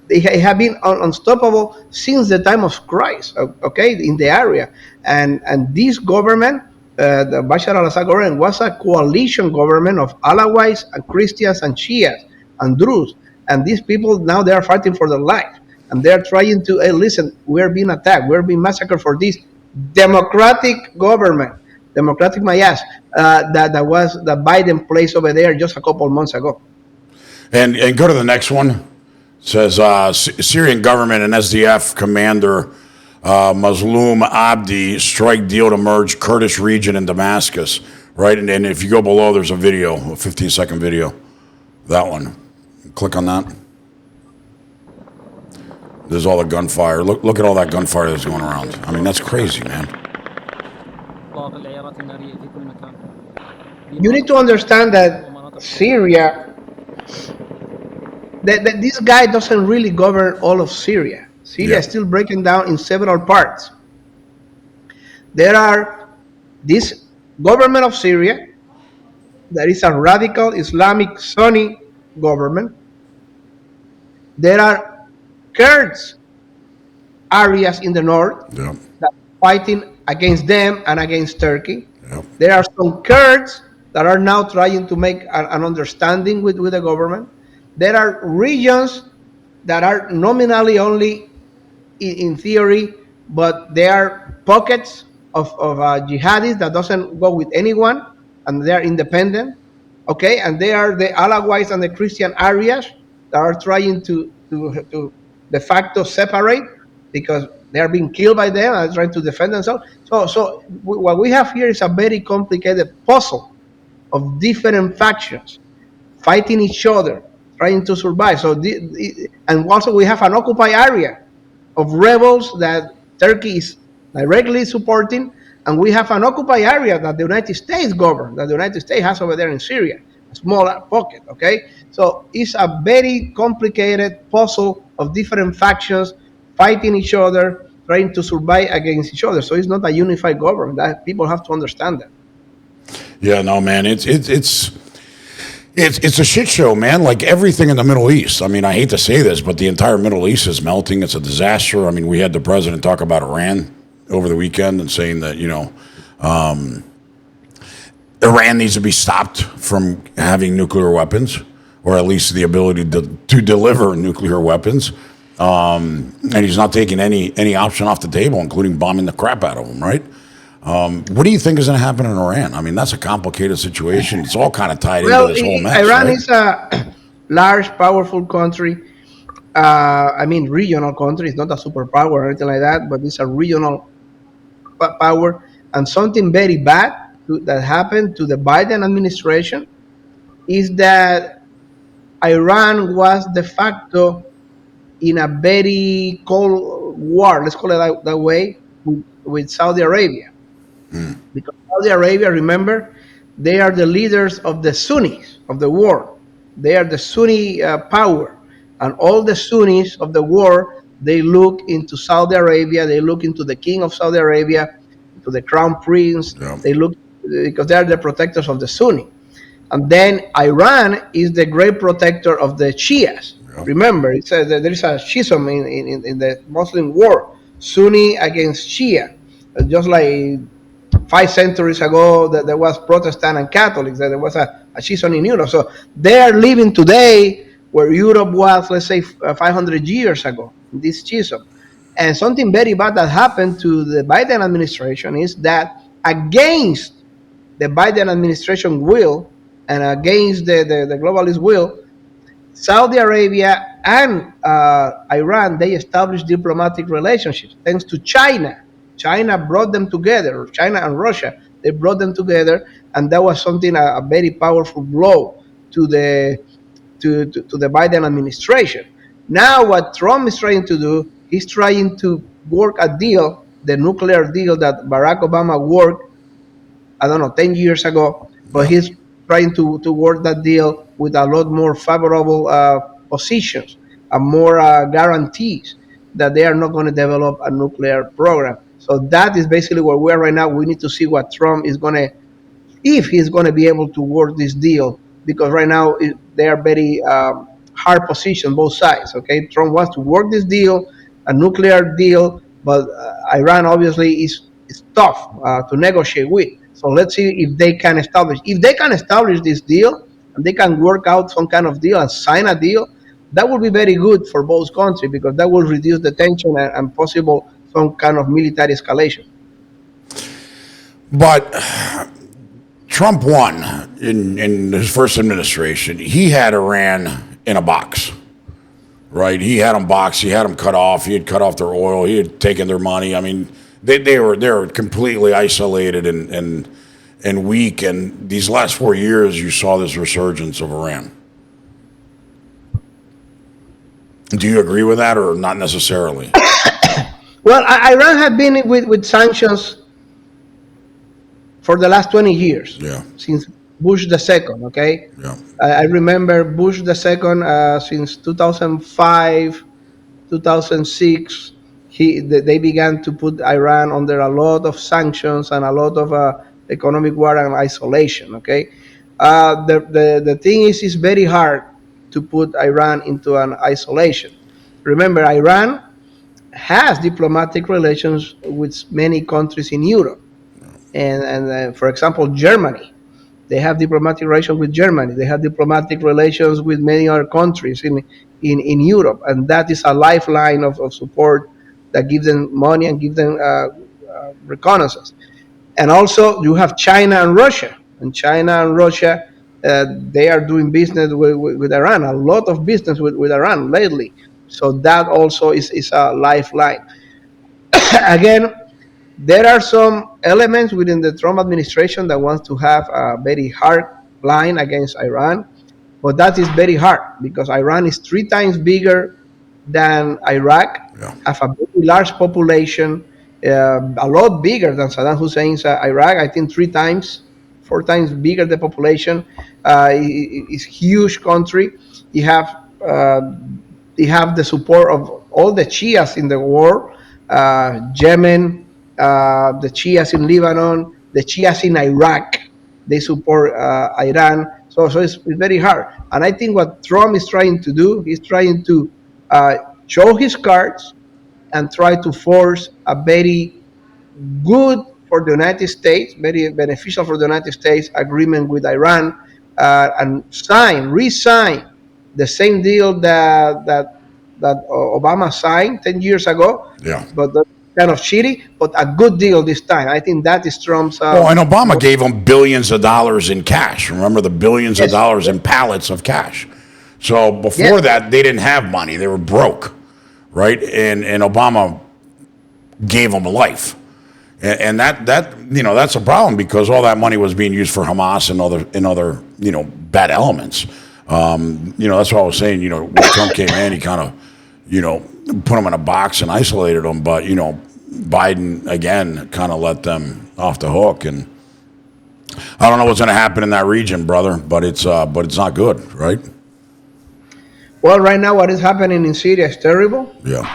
They have been unstoppable since the time of Christ, okay, in the area. And this government, the Bashar al-Assad government, was a coalition government of Alawites and Christians and Shias and Druze. And these people now they are fighting for their life. And they're trying to, hey, listen, we're being attacked, we're being massacred for this democratic government, democratic my ass, that was the Biden place over there just a couple of months ago. And go to the next one. It says Syrian government and SDF commander Mazloum Abdi strike deal to merge Kurdish region in Damascus. Right, and if you go below, there's a video, a 15-second video. That one. Click on that. There's all the gunfire. Look at all that gunfire that's going around. I mean, that's crazy, man. You need to understand that Syria, that this guy doesn't really govern all of Syria. Syria is still breaking down in several parts. There are this government of Syria that is a radical Islamic Sunni government. There are Kurds areas in the north that are fighting against them and against Turkey. There are some Kurds that are now trying to make an understanding with the government. There are regions that are nominally only in theory, but there are pockets of jihadis that doesn't go with anyone, and they are independent. Okay, and they are the Alawites and the Christian areas that are trying to de facto separate because they are being killed by them and trying to defend themselves. So what we have here is a very complicated puzzle of different factions fighting each other, trying to survive. So and also we have an occupied area of rebels that Turkey is directly supporting, and we have an occupied area that the United States governs, that the United States has over there in Syria, a small pocket, okay? So it's a very complicated puzzle of different factions fighting each other, trying to survive against each other. So it's not a unified government. That people have to understand that. Yeah, no, man, it's a shit show, man. Like everything in the Middle East. I mean, I hate to say this, but the entire Middle East is melting. It's a disaster. I mean, we had the president talk about Iran over the weekend and saying that, Iran needs to be stopped from having nuclear weapons, or at least the ability to deliver nuclear weapons. And he's not taking any option off the table, including bombing the crap out of them, right? What do you think is going to happen in Iran? I mean, that's a complicated situation. It's all kind of tied into this whole mess. Iran right? is a large, powerful country. Regional country. It's not a superpower or anything like that, but it's a regional power. And something very bad that happened to the Biden administration is that Iran was de facto in a very cold war, let's call it that way, with Saudi Arabia. Because Saudi Arabia, remember, they are the leaders of the Sunnis of the world. They are the Sunni power. And all the Sunnis of the world, they look into Saudi Arabia, they look into the king of Saudi Arabia, to the crown prince. They look, because they are the protectors of the Sunni. And then Iran is the great protector of the Shias. Remember, there is a schism in the Muslim world, Sunni against Shia. Just like 5 centuries ago, that there was Protestant and Catholics, that there was a schism in Europe. So they are living today where Europe was, let's say, 500 years ago, this schism. And something very bad that happened to the Biden administration is that against the Biden administration will and against the globalist will, Saudi Arabia and Iran, they established diplomatic relationships thanks to China. China brought them together, China and Russia, they brought them together, and that was something, a very powerful blow to to the Biden administration. Now, what Trump is trying to do, he's trying to work a deal, the nuclear deal that Barack Obama worked, I don't know, 10 years ago, but Yeah. he's trying to work that deal with a lot more favorable positions and more guarantees that they are not going to develop a nuclear program. So that is basically where we are right now. We need to see what Trump is going to, if he's going to be able to work this deal, because right now they are very hard position, both sides. Okay, Trump wants to work this deal, a nuclear deal, but Iran obviously is tough to negotiate with. So let's see if they can establish this deal and they can work out some kind of deal and sign a deal. That will be very good for both countries because that will reduce the tension and possible some kind of military escalation. But Trump won in his first administration. He had Iran in a box, right? He had them boxed. He had them cut off. He had cut off their oil. He had taken their money. I mean, they were completely isolated and weak. And these last 4 years, you saw this resurgence of Iran. Do you agree with that, or not necessarily? Well, Iran had been with sanctions for the last 20 years, Yeah. since Bush the second. Okay, Yeah. I remember Bush the second since 2005, 2006. They began to put Iran under a lot of sanctions and a lot of economic war and isolation. Okay, the thing is, it's very hard to put Iran into an isolation. Remember, Iran has diplomatic relations with many countries in Europe, and for example, Germany. They have diplomatic relations with Germany. They have diplomatic relations with many other countries in Europe, and that is a lifeline of support that gives them money and gives them reconnaissance. And also, you have China and Russia, they are doing business with Iran, a lot of business with Iran lately. So that also is a lifeline. Again, there are some elements within the Trump administration that wants to have a very hard line against Iran, but that is very hard because Iran is 3 times bigger than Iraq, Yeah. have a very large population, a lot bigger than Saddam Hussein's Iraq. I think 3 times, 4 times bigger the population. It's huge country. You have uh, you have the support of all the Shias in the world, Yemen, the Shias in Lebanon, the Shias in Iraq. They support Iran. So it's very hard. And I think what Trump is trying to do, he's trying to uh, show his cards and try to force a very good for the United States, very beneficial for the United States agreement with Iran, and re-sign the same deal that Obama signed 10 years ago. Yeah. But that's kind of shitty, but a good deal this time. I think that is Trump's. Well, and Obama gave them billions of dollars in cash. Remember the billions of Yes. dollars in pallets of cash. So before that, they didn't have money; they were broke, right? And Obama gave them life, and that that's a problem because all that money was being used for Hamas and other bad elements. That's what I was saying. When Trump came in, he kind of put them in a box and isolated them, but Biden again kind of let them off the hook, and I don't know what's going to happen in that region, brother, but it's not good, right? Well, right now, what is happening in Syria is terrible. Yeah.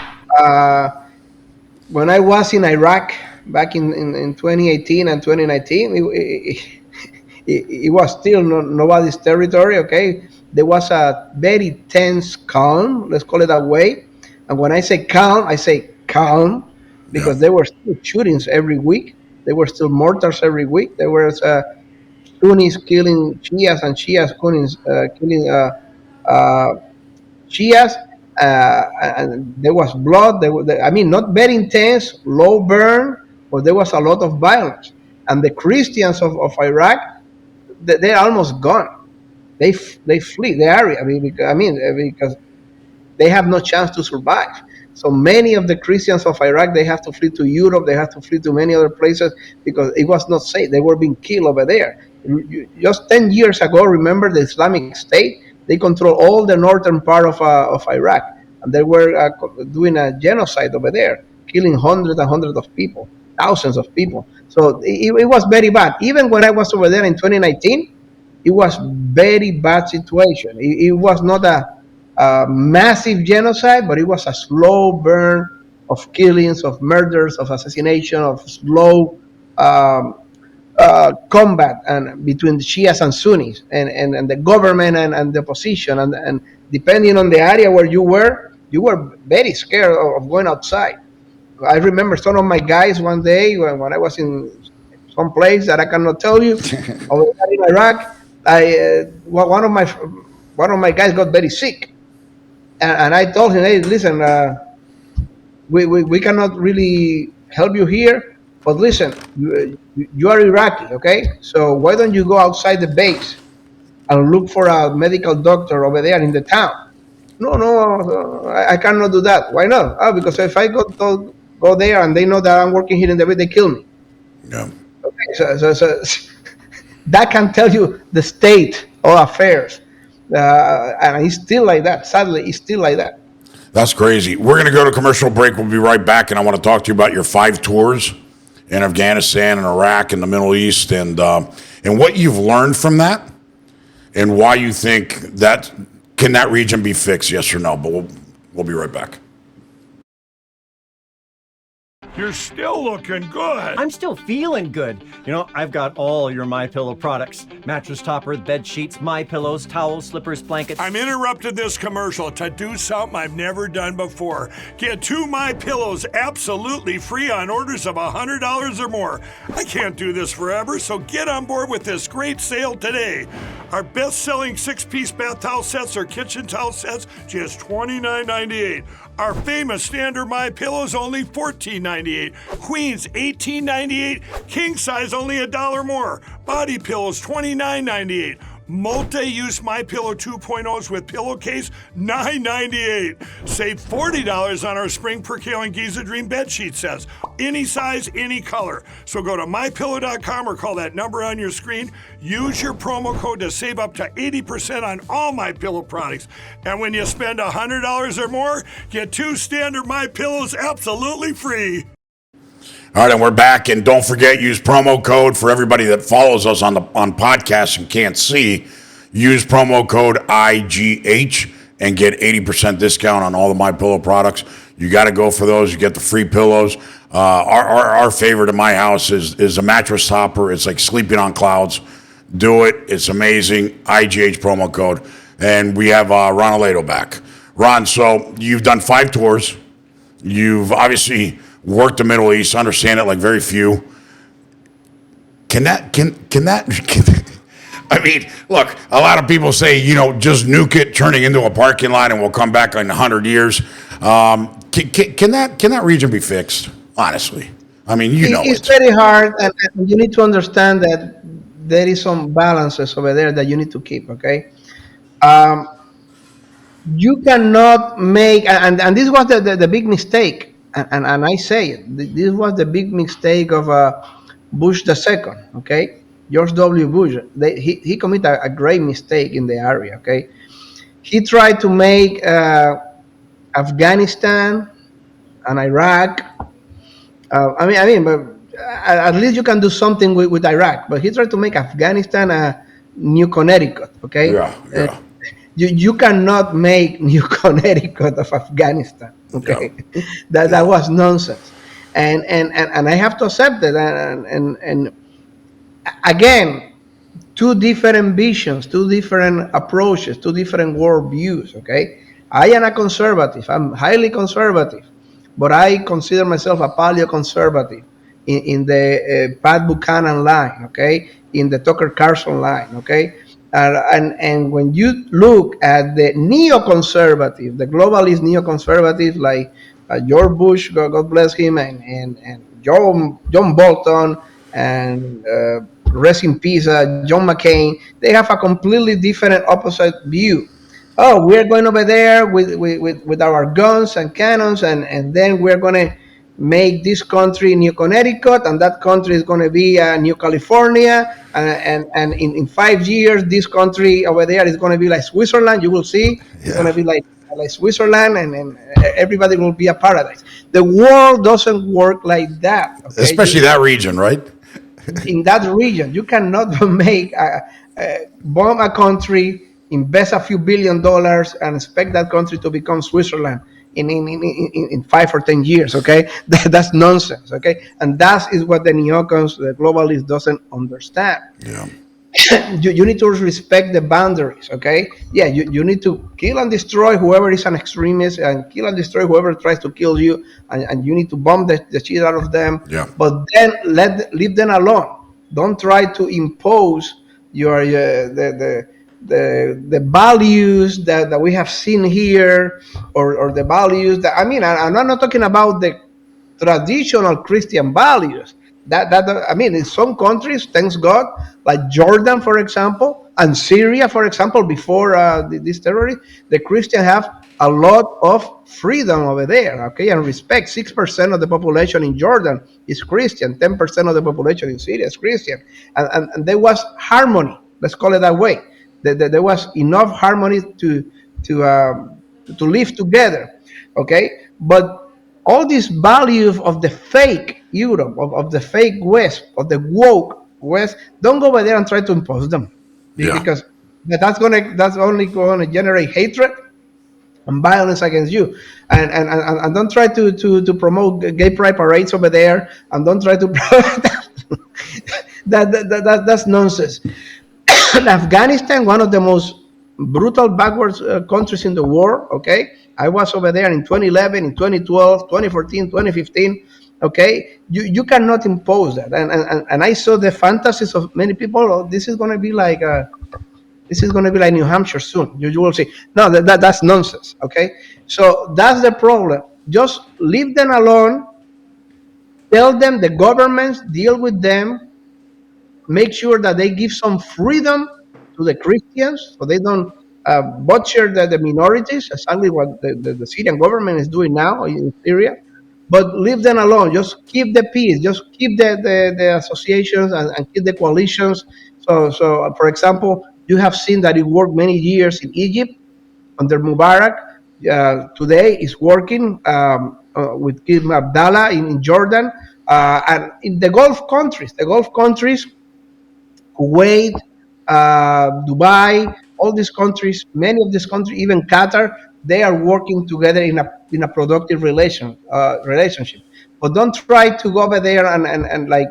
When I was in Iraq back in 2018 and 2019, it was still nobody's territory. Okay, there was a very tense calm. Let's call it that way. And when I say calm because there were still shootings every week. There were still mortars every week. There was Sunnis killing Shias and Shias killing Shias, and there was blood. I mean, not very intense, low burn, but there was a lot of violence. And the Christians of Iraq, they're almost gone. They flee the area. Because they have no chance to survive. So many of the Christians of Iraq, they have to flee to Europe. They have to flee to many other places because it was not safe. They were being killed over there. Just 10 years ago, remember the Islamic State? They control all the northern part of Iraq, and they were doing a genocide over there, killing hundreds and hundreds of people, thousands of people. So it was very bad. Even when I was over there in 2019, it was very bad situation. It was not a massive genocide, but it was a slow burn of killings, of murders, of assassination, of slow combat and between the Shias and Sunnis, and the government and the opposition, and depending on the area where you were very scared of going outside. I remember some of my guys one day when I was in some place that I cannot tell you over there in Iraq. One of my guys got very sick, and I told him, "Hey, listen, we cannot really help you here, but listen, you are Iraqi, okay? So why don't you go outside the base and look for a medical doctor over there in the town?" No, I cannot do that. Why not? Oh, because if I go there and they know that I'm working here in the base, they kill me. Yeah. Okay, so that can tell you the state of affairs. And it's still like that. Sadly, it's still like that. That's crazy. We're going to go to commercial break. We'll be right back, and I want to talk to you about your 5 tours in Afghanistan and Iraq and the Middle East, and what you've learned from that, and why you think that region be fixed, yes or no. But we'll be right back. You're still looking good. I'm still feeling good. You know, I've got all your MyPillow products. Mattress topper, bed sheets, MyPillows, towels, slippers, blankets. I'm interrupting this commercial to do something I've never done before. Get 2 MyPillows absolutely free on orders of $100 or more. I can't do this forever, so get on board with this great sale today. Our best-selling 6-piece bath towel sets or kitchen towel sets, just $29.98. Our famous standard MyPillows only $14.98. Queens $18.98. King size only $1 more. Body pillows $29.98. Multi-use MyPillow 2.0s with pillowcase $9.98. Save $40 on our Spring Percale and Giza Dream bed sheet sets. Any size, any color. So go to MyPillow.com or call that number on your screen. Use your promo code to save up to 80% on all MyPillow products. And when you spend $100 or more, get 2 standard MyPillows absolutely free. All right, and we're back, and don't forget, use promo code for everybody that follows us on podcasts and can't see. Use promo code IGH and get 80% discount on all the MyPillow products. You got to go for those. You get the free pillows. Our favorite in my house is a mattress topper. It's like sleeping on clouds. Do it. It's amazing. IGH promo code. And we have Ron Aledo back. Ron, so you've done 5 tours. You've obviously worked the Middle East, understand it like very few. Can that I mean, look, a lot of people say, just nuke it, turning into a parking lot, and we'll come back in 100 years. Can that region be fixed? Honestly, I mean, it's very hard, and you need to understand that there is some balances over there that you need to keep. Okay, you cannot make, and this was the big mistake, and I say it. This was the big mistake of Bush II. Okay, George W. Bush. He committed a great mistake in the area. Okay, he tried to make Afghanistan and Iraq. But at least you can do something with Iraq. But he tried to make Afghanistan a New Connecticut. Okay. Yeah. You cannot make New Connecticut of Afghanistan. Okay. Yeah. That was nonsense. And I have to accept it. And again, 2 different visions, 2 different approaches, 2 different world views. Okay. I am a conservative. I'm highly conservative, but I consider myself a paleo-conservative in the Pat Buchanan line, okay, in the Tucker Carlson line, okay, and when you look at the neoconservative, the globalist neoconservative like George Bush, God bless him, and John Bolton, and rest in peace, John McCain, they have a completely different opposite view. Oh, we're going over there with our guns and cannons, and then we're going to make this country New Connecticut, and that country is going to be New California, and in 5 years, this country over there is going to be like Switzerland. You will see it's going Yeah. to be like Switzerland, and everybody will be a paradise. The world doesn't work like that. Okay, Especially that region, right? in that region, you cannot make bomb a country, invest a few $billions, and expect that country to become Switzerland in 5 or 10 years. Okay, that's nonsense. Okay, and that is what the neocons, the globalists, doesn't understand. Yeah. You need to respect the boundaries. Okay, yeah, you need to kill and destroy whoever is an extremist, and kill and destroy whoever tries to kill you, and you need to bomb the shit out of them. Yeah. But then leave them alone. Don't try to impose your the values that we have seen here, or the values that, I mean, I'm not talking about the traditional Christian values. That I mean, in some countries, thanks God, like Jordan, for example, and Syria, for example, before this terrorist, the Christians have a lot of freedom over there, okay, and respect. 6% of the population in Jordan is Christian. 10% of the population in Syria is Christian, and there was harmony. Let's call it that way. There was enough harmony to live together, okay, but all these values of the fake Europe, of the fake West, of the woke West, don't go over there and try to impose them, Yeah. because that's only going to generate hatred and violence against you. And don't try to promote gay pride parades over there, and don't try to that's nonsense. Afghanistan, one of the most brutal backwards countries in the world. Okay, I was over there in 2011, in 2012, 2014, 2015. Okay, you cannot impose that. And I saw the fantasies of many people. Oh, this is going to be like New Hampshire soon. You will see. No, that's nonsense. Okay, so that's the problem. Just leave them alone. Tell them the governments deal with them. Make sure that they give some freedom to the Christians, so they don't butcher the minorities, exactly what the Syrian government is doing now in Syria. But leave them alone. Just keep the peace. Just keep the associations, and keep the coalitions. So for example, you have seen that it worked many years in Egypt under Mubarak. Today is working with King Abdallah in Jordan, and in the Gulf countries. The Gulf countries, Kuwait, Dubai, all these countries, many of these countries, even Qatar, they are working together in a productive relationship. But don't try to go over there and like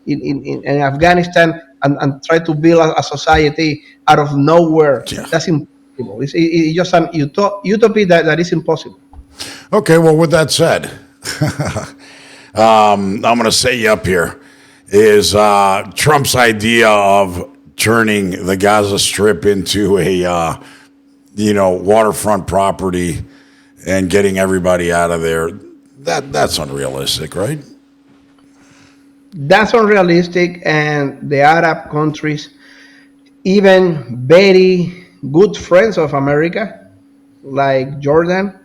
in Afghanistan, and try to build a society out of nowhere. Yeah. That's impossible. It's just an utopia that is impossible. Okay, well, with that said, I'm going to set you up here. Is Trump's idea of turning the Gaza Strip into a, waterfront property and getting everybody out of there, that's unrealistic, right? That's unrealistic, and the Arab countries, even very good friends of America, like Jordan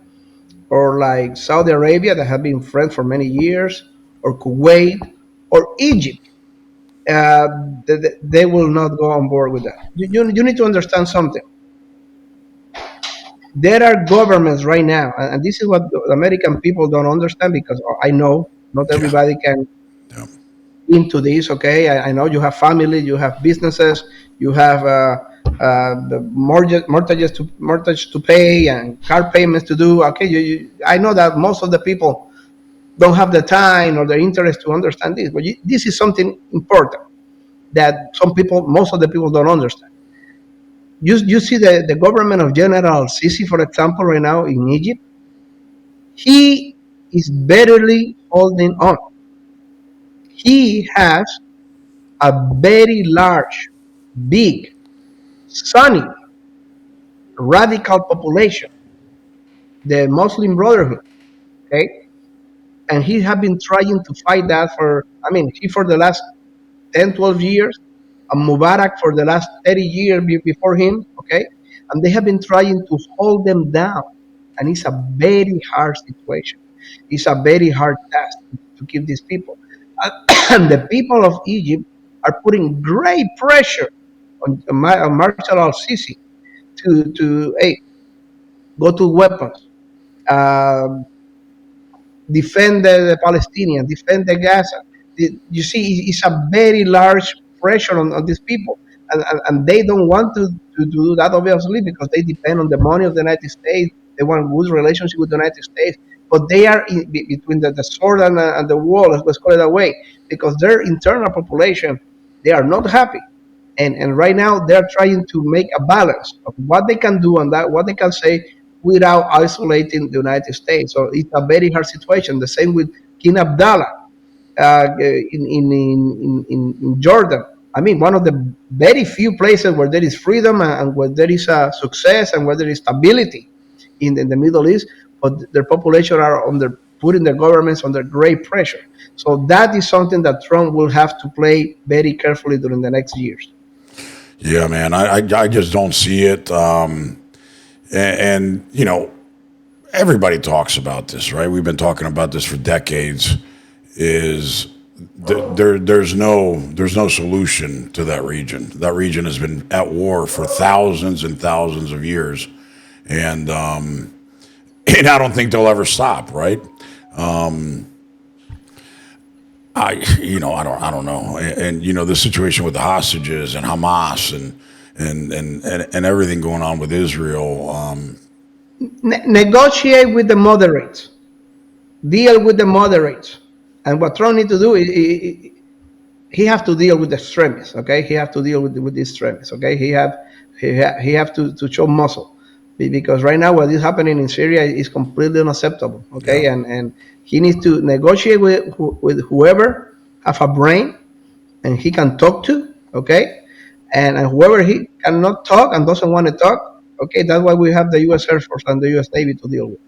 or like Saudi Arabia, that have been friends for many years, or Kuwait or Egypt, uh, they will not go on board with that. You need to understand something. There are governments right now, and this is what the American people don't understand, because I know not Yeah. everybody can Yeah. into this. Okay, I know you have family, you have businesses, you have the mortgage to pay, and car payments to do. Okay, I know that most of the people don't have the time or the interest to understand this, but this is something important that most of the people don't understand. You see the government of General Sisi, for example, right now in Egypt, he is barely holding on. He has a very large, big, sunny, radical population, the Muslim Brotherhood. Okay, and he have been trying to fight that he for the last 10, 12 years, and Mubarak for the last 30 years before him. Okay, and they have been trying to hold them down, and it's a very hard situation. It's a very hard task to keep these people. And the people of Egypt are putting great pressure on Marshal al-Sisi to hey, go to weapons, um, defend the Palestinians, defend the Gaza. You see, it's a very large pressure on these people, and they don't want to do that obviously because they depend on the money of the United States. They want a good relationship with the United States, but they are between the sword and the wall. Let's call it that way, because their internal population, they are not happy. And right now they're trying to make a balance of what they can do and that what they can say without isolating the United States. So it's a very hard situation. The same with King Abdallah in Jordan. I mean, one of the very few places where there is freedom and where there is success and where there is stability in the Middle East, but their population are putting the governments under great pressure. So that is something that Trump will have to play very carefully during the next years. Yeah, man, I just don't see it. And you know, everybody talks about this, right? We've been talking about this for decades. There's no solution to that region. That region has been at war for thousands and thousands of years, and I don't think they'll ever stop, right? I don't know, and you know the situation with the hostages and Hamas and everything going on with Israel. Negotiate with the moderates, deal with the moderates, and what Trump needs to do is he have to deal with the extremists. Okay, he have to deal with the extremists. Okay, he have to show muscle, because right now what is happening in Syria is completely unacceptable. Okay, yeah. and he needs to negotiate with whoever have a brain and he can talk to. Okay, and whoever he cannot talk and doesn't want to talk. Okay, that's why we have the U.S. Air Force and the U.S. Navy to deal with.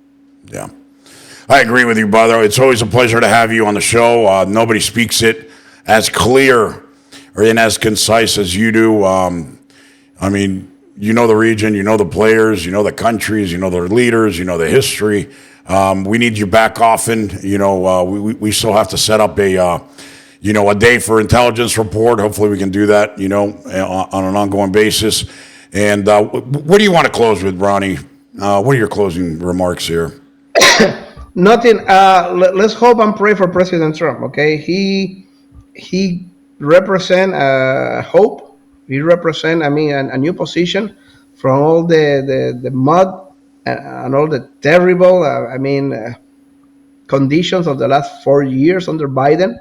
Yeah, I agree with you, brother. It's always a pleasure to have you on the show. Nobody speaks it as clear or as concise as you do. I mean, you know the region, you know the players, you know the countries, you know their leaders, you know the history. We need you back often. You know, we still have to set up a day for intelligence report. Hopefully we can do that, you know, on an ongoing basis. And what do you want to close with, Ronnie? What are your closing remarks here? Nothing. Let's hope and pray for President Trump. Okay, he represent hope. He represent, I mean, a new position from all the mud and all the terrible, conditions of the last 4 years under Biden.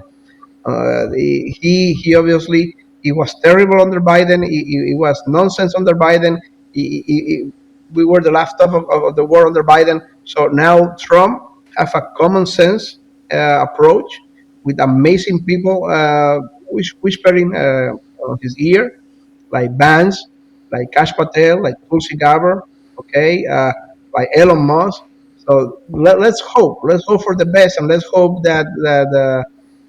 He obviously he was terrible under Biden. He was nonsense under Biden. We were the laptop of the world under Biden. So now Trump have a common sense approach with amazing people whispering on his ear, like Vance, like Kash Patel, like Tulsi Gabbard, okay, like Elon Musk. So let's hope. Let's hope for the best, and let's hope that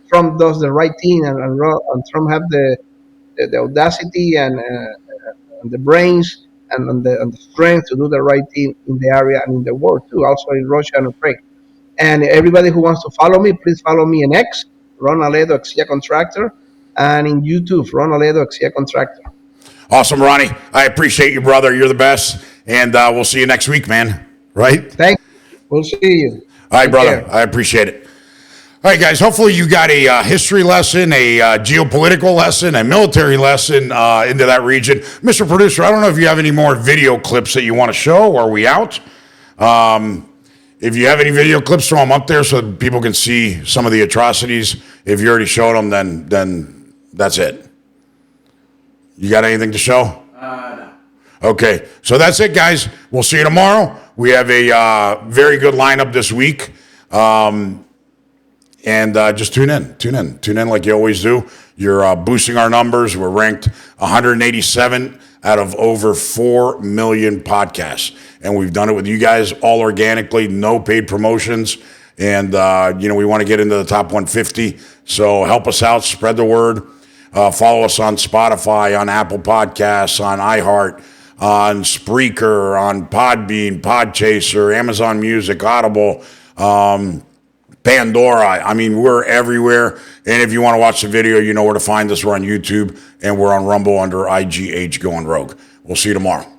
Trump does the right thing, and Trump have the audacity and the brains and the strength to do the right thing in the area and in the world too, also in Russia and Ukraine. And everybody who wants to follow me, please follow me in X, Ron Aledo, Exia Contractor, and in YouTube, Ron Aledo, Exia Contractor. Awesome, Ronnie. I appreciate you, brother. You're the best. And we'll see you next week, man. Right? Thank you. We'll see you. All right, brother. Care. I appreciate it. All right, guys. Hopefully you got a history lesson, a geopolitical lesson, a military lesson into that region. Mr. Producer, I don't know if you have any more video clips that you want to show, or are we out? If you have any video clips, throw them up there so that people can see some of the atrocities. If you already showed them, then that's it. You got anything to show? No. Okay, so that's it, guys. We'll see you tomorrow. We have a very good lineup this week. And just tune in like you always do. You're boosting our numbers. We're ranked 187 out of over 4 million podcasts. And we've done it with you guys all organically, no paid promotions. And, we want to get into the top 150. So help us out, spread the word. Follow us on Spotify, on Apple Podcasts, on iHeart, on Spreaker, on Podbean, Podchaser, Amazon Music, Audible. Pandora. I mean, we're everywhere. And if you want to watch the video, you know where to find us. We're on YouTube and we're on Rumble under IGH Going Rogue. We'll see you tomorrow.